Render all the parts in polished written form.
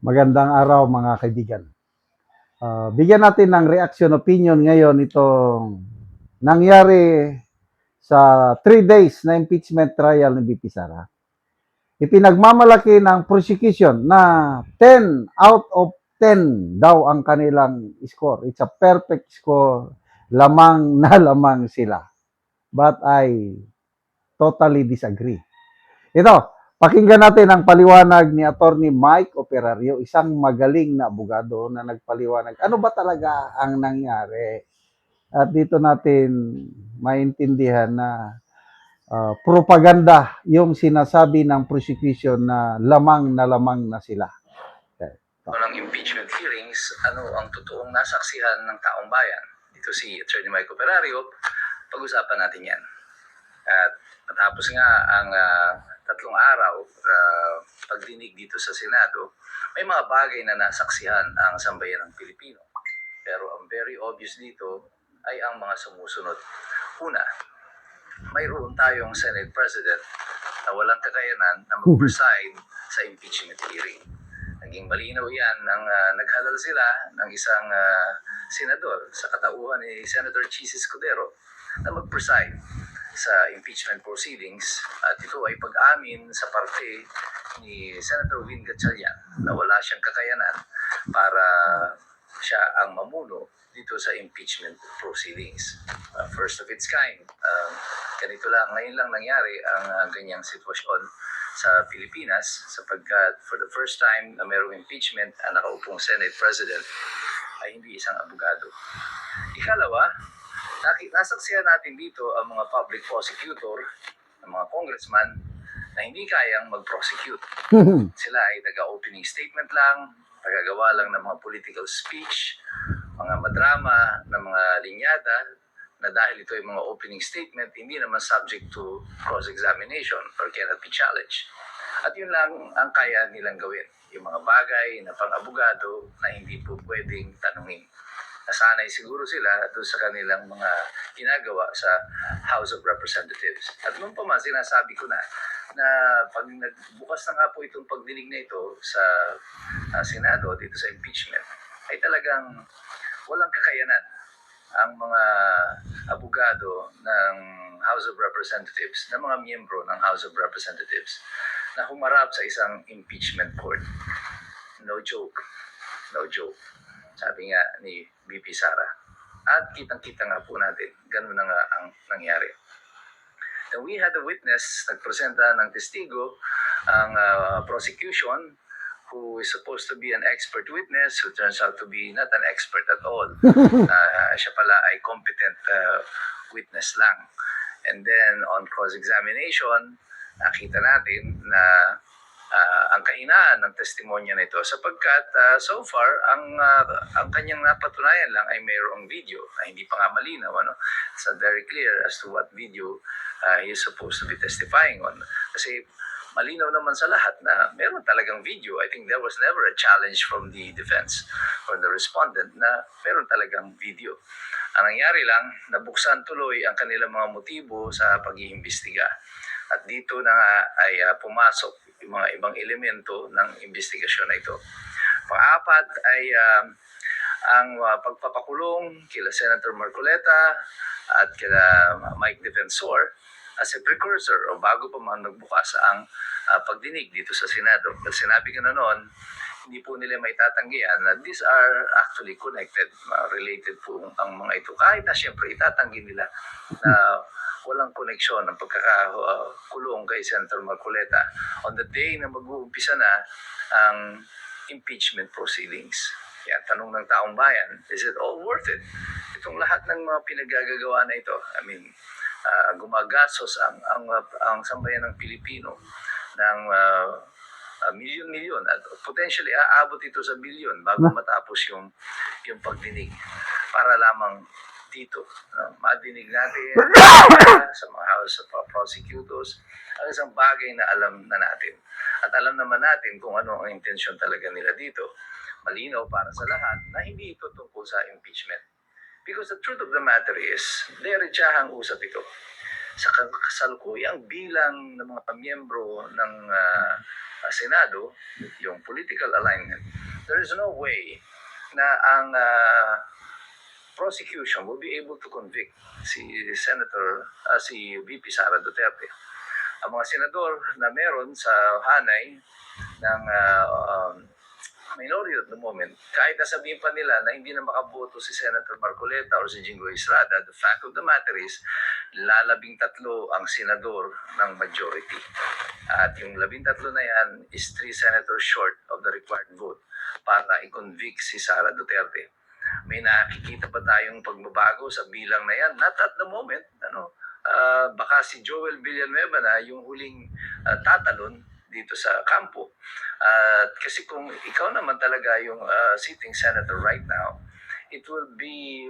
Magandang araw mga kaibigan. Bigyan natin ng reaction opinion ngayon itong nangyari sa 3 days na impeachment trial ni BP Sara. Ipinagmamalaki ng prosecution na 10 out of 10 daw ang kanilang score. It's a perfect score. Lamang na lamang sila. But I totally disagree. Ito, pakinggan natin ang paliwanag ni Attorney Mike Operario, isang magaling na abogado na nagpaliwanag. Ano ba talaga ang nangyari? At dito natin maintindihan na propaganda yung sinasabi ng prosecution na lamang na sila. Okay. Ng impeachment hearings, ano ang totoong nasaksihan ng taong bayan? Dito si Attorney Mike Operario, pag-usapan natin yan. At matapos nga ang 3 araw pagdinig dito sa Senado, may mga bagay na nasaksihan ang sambayan ng Pilipino. Pero ang very obvious dito ay ang mga sumusunod. Una, mayroon tayong Senate President na walang kakayanan na mag-preside sa impeachment hearing. Naging malinaw yan nang naghalal sila ng isang senador sa katauhan ni Senator Chis Escudero na mag-preside sa impeachment proceedings, at ito ay pag-amin sa parte ni Senator Win Gatchalian na wala siyang kakayanan para siya ang mamuno dito sa impeachment proceedings. First of its kind. Ganito lang, ngayon lang nangyari ang ganyang sitwasyon sa Pilipinas, sapagkat for the first time na mayroong impeachment ang nakaupong Senate President ay hindi isang abogado. Ikalawa, nasaksihan natin dito ang mga public prosecutor, ang mga congressman na hindi kayang mag-prosecute. Sila ay taga-opening statement lang, tagagawa lang ng mga political speech, mga madrama na mga linyada, na dahil ito ay mga opening statement, hindi naman subject to cross-examination or cannot be challenged. At yun lang ang kaya nilang gawin, yung mga bagay na pang-abogado na hindi po pwedeng tanungin. Nasanay siguro sila doon sa kanilang mga ginagawa sa House of Representatives. At noon pa man, sinasabi ko na pag nagbukas na nga po itong pagdinig na ito sa Senado, dito sa impeachment, ay talagang walang kakayanan ang mga abogado ng House of Representatives, ng mga miyembro ng House of Representatives, na humarap sa isang impeachment court. No joke. No joke. Sabi nga ni BP Sara. At kitang-kita nga po natin, ganun na nga ang nangyari. Then we had a witness, nagpresenta ng testigo, ang prosecution, who is supposed to be an expert witness, who turns out to be not an expert at all. Siya pala ay competent witness lang. And then on cross-examination, nakita natin na ang kahinaan ng testimonya na ito, sapagkat so far ang kanyang napatunayan lang ay mayroong video na hindi pa nga malinaw, it's not very clear as to what video he is supposed to be testifying on, kasi malinaw naman sa lahat na meron talagang video. I think there was never a challenge from the defense or the respondent na meron talagang video. Ang nangyari lang, nabuksan tuloy ang kanilang mga motibo sa pag-iimbestiga. At dito na nga ay pumasok yung mga ibang elemento ng investigasyon na ito. Pang-apat ay ang pagpapakulong kila Senator Marcoleta at kila Mike Defensor as a precursor o bago pa man nagbukas ang pagdinig dito sa Senado. Dahil sinabi ko na noon, hindi po nila maitatanggihan na these are actually connected, related po ang mga ito. Kahit na siyempre itatanggi nila na walang koneksyon ng pagkakakulong kay Senator Marcoleta on the day na mag-uumpisa na ang impeachment proceedings. Kaya tanong ng taong bayan, is it all worth it? Itong lahat ng mga pinagagagawa na ito, I mean, gumagastos ang sambayan ng Pilipino ng milyon-milyon at potentially aabot ito sa bilyon bago matapos yung pagdinig para lamang dito. Madinig natin sa mga House of Prosecutors ang isang bagay na alam na natin. At alam naman natin kung ano ang intensyon talaga nila dito. Malinaw para sa lahat na hindi ito tungkol sa impeachment. Because the truth of the matter is, diretsahang usap ito. sa kasalukuyang bilang ng mga miyembro ng Senado, yung political alignment, there is no way na ang prosecution will be able to convict si VP Sara Duterte. Ang mga senador na meron sa hanay ng minority at the moment, kahit nasabihin pa nila na hindi na makaboto si Senator Marcoleta or si Jingo Estrada, the fact of the matter is, 13 ang senador ng majority. At yung 13 na yan is 3 senators short of the required vote para i-convict si Sara Duterte. May nakikita pa tayong pagbabago sa bilang na yan? Not at the moment. Baka si Joel Villanueva na yung huling tatalon dito sa kampo. Kasi kung ikaw naman talaga yung sitting senator right now, it will be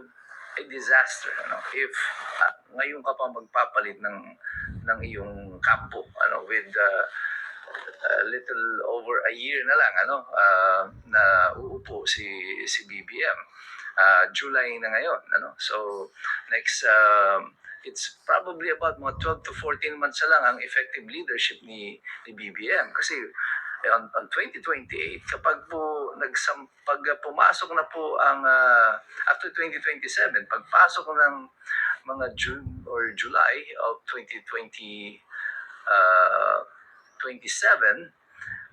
a disaster if ngayon ka pa magpapalit ng iyong kampo with little over a year na lang na uupo si BBM. July na ngayon so next it's probably about mga 12 to 14 months na lang ang effective leadership ni BBM. Kasi on 2028, kapag pumasok na po ang, after 2027, pagpasok ng mga June or July of 2027,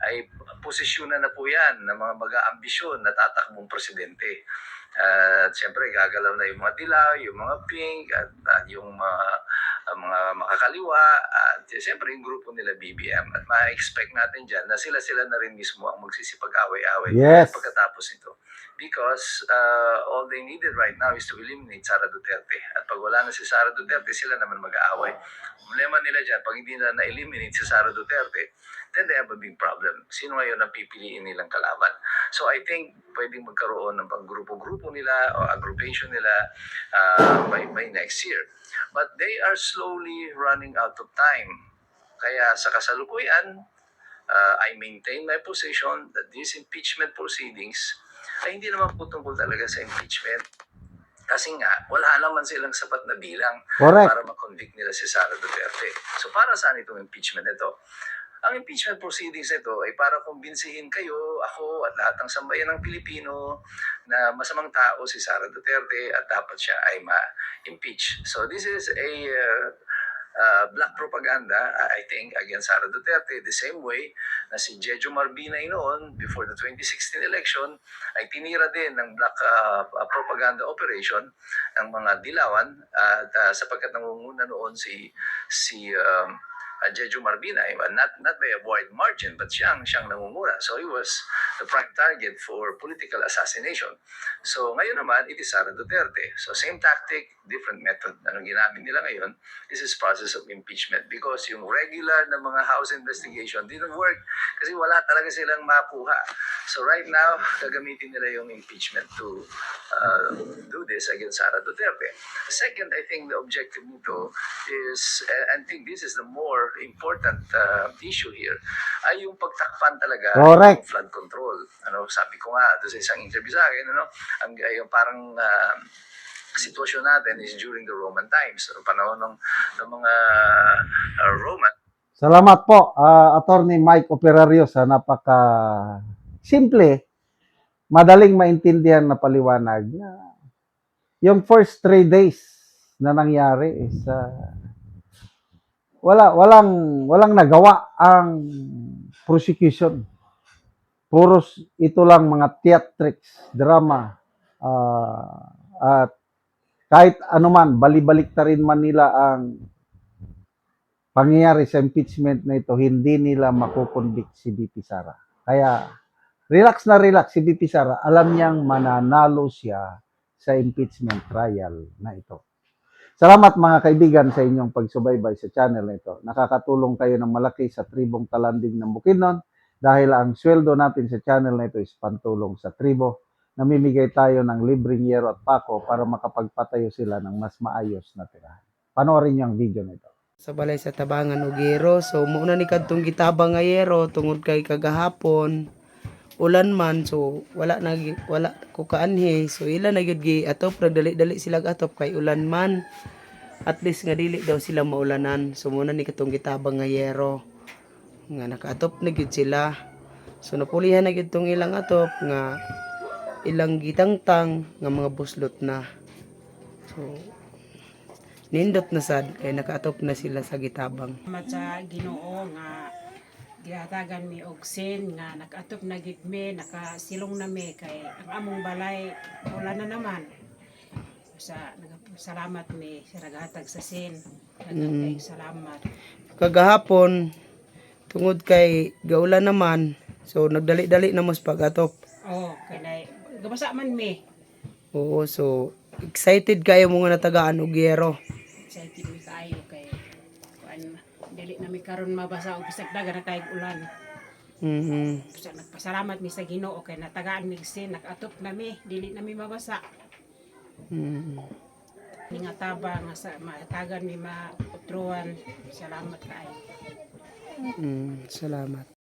ay posisyonan na po yan ng mga mag-aambisyon na tatakbong presidente. At siyempre gagalaw na yung mga dilaw, yung mga pink, at yung mga makakaliwa, at siyempre yung grupo nila BBM. At ma-expect natin dyan na sila na rin mismo ang magsisipag-away-away pagkatapos nito. Because all they needed right now is to eliminate Sara Duterte. At pag wala na si Sara Duterte, sila naman mag-aaway. Problema nila dyan, pag hindi na na-eliminate si Sara Duterte, then they have a big problem. Sino ngayon ang pipiliin nilang kalaban? So I think pwedeng magkaroon ng pang-grupo-grupo nila o aggregation nila by next year. But they are slowly running out of time. Kaya sa kasalukuyan, I maintain my position that these impeachment proceedings ay hindi naman po tungkol talaga sa impeachment. Kasi nga, wala naman silang sapat na bilang para ma-convict nila si Sara Duterte. So para saan itong impeachment ito? Ang impeachment proceedings ito ay para kumbinsihin kayo, ako at lahat ng sambayan ng Pilipino na masamang tao si Sara Duterte at dapat siya ay ma-impeach. So this is a black propaganda, I think, against Sara Duterte, the same way na si Jejo Marbinay noon, before the 2016 election, ay tinira din ng black propaganda operation ng mga dilawan at sapagkat nangunguna noon si Jejo Marbinay, not by a wide margin, but siyang nangunguna. So he was the prime target for political assassination. So ngayon naman, it is Sara Duterte. So same tactic, different method. Anong ginamit nila ngayon? This is process of impeachment because yung regular na mga House investigation didn't work kasi wala talaga silang makuha. So right now, gagamitin nila yung impeachment to do this against Sara Duterte. Second, I think the objective nito is, and I think this is the more important issue here, ay yung pagtakpan talaga ng flood control. Sabi ko nga doon sa isang interview sa akin, yung parang sitwasyon natin is during the Roman times, panahon ng mga Roman. Salamat po, Attorney Mike Operario, sa napaka-simple, madaling maintindihan na paliwanag na yung first 3 days na nangyari is walang nagawa ang prosecution. Puros ito lang mga theatrics, drama, at kahit anuman, balibalik ta rin man nila ang pangyayari sa impeachment na ito, hindi nila makukonvict si BP Sara. Kaya, relax na relax si BP Sara. Alam niyang mananalo siya sa impeachment trial na ito. Salamat mga kaibigan sa inyong pagsubaybay sa channel na ito. Nakakatulong kayo ng malaki sa tribong Talanding ng Bukidnon dahil ang sweldo natin sa channel na ito is pantulong sa tribo. Namimigay tayo ng libreng yero at pako para makapagpatayo sila ng mas maayos na tirahan. Panoorin niyo ang video na ito. Sa balay sa Tabangan og yero, so muna ni kadtong gitabang nga yero tungod kay kagahapon ulan man, so wala ko kaanhi, so ila na gyud gi atop, dali-dali sila atop kay ulan man. at least nga dili daw sila maulanan. So muna ni katong gitabang nga yero nga nakaatop na gyud sila. So napulihan na gyud tong ilang atop nga ilang gitangtang nga mga buslot na. So nindot na sad kay nakaatop na sila sa gitabang. Salamat sa Ginoo nga gihatagan mi og sin nga nakaatop na gid mi, nakasilong na mi kay ang among balay wala na naman. Sa salamat mi sa naghatag sa sin. Naghatag salamat. Kagahapon tungod kay gaulan naman, so nagdali-dali na mas pagatop. Oh, kay gabasa man mi. Oo, so excited kayo mga natagaan og yero. Excited mi kayo kay kuan dili na mi karon mabasa og bisag dagan na kay ulan. So, nagpasalamat mi sa Ginoo kay natagaan mi sin, nakaatop na mi, dili na mi mabasa. Nga taba nga sa matagan mi mautruan. Salamat kaayo. Salamat.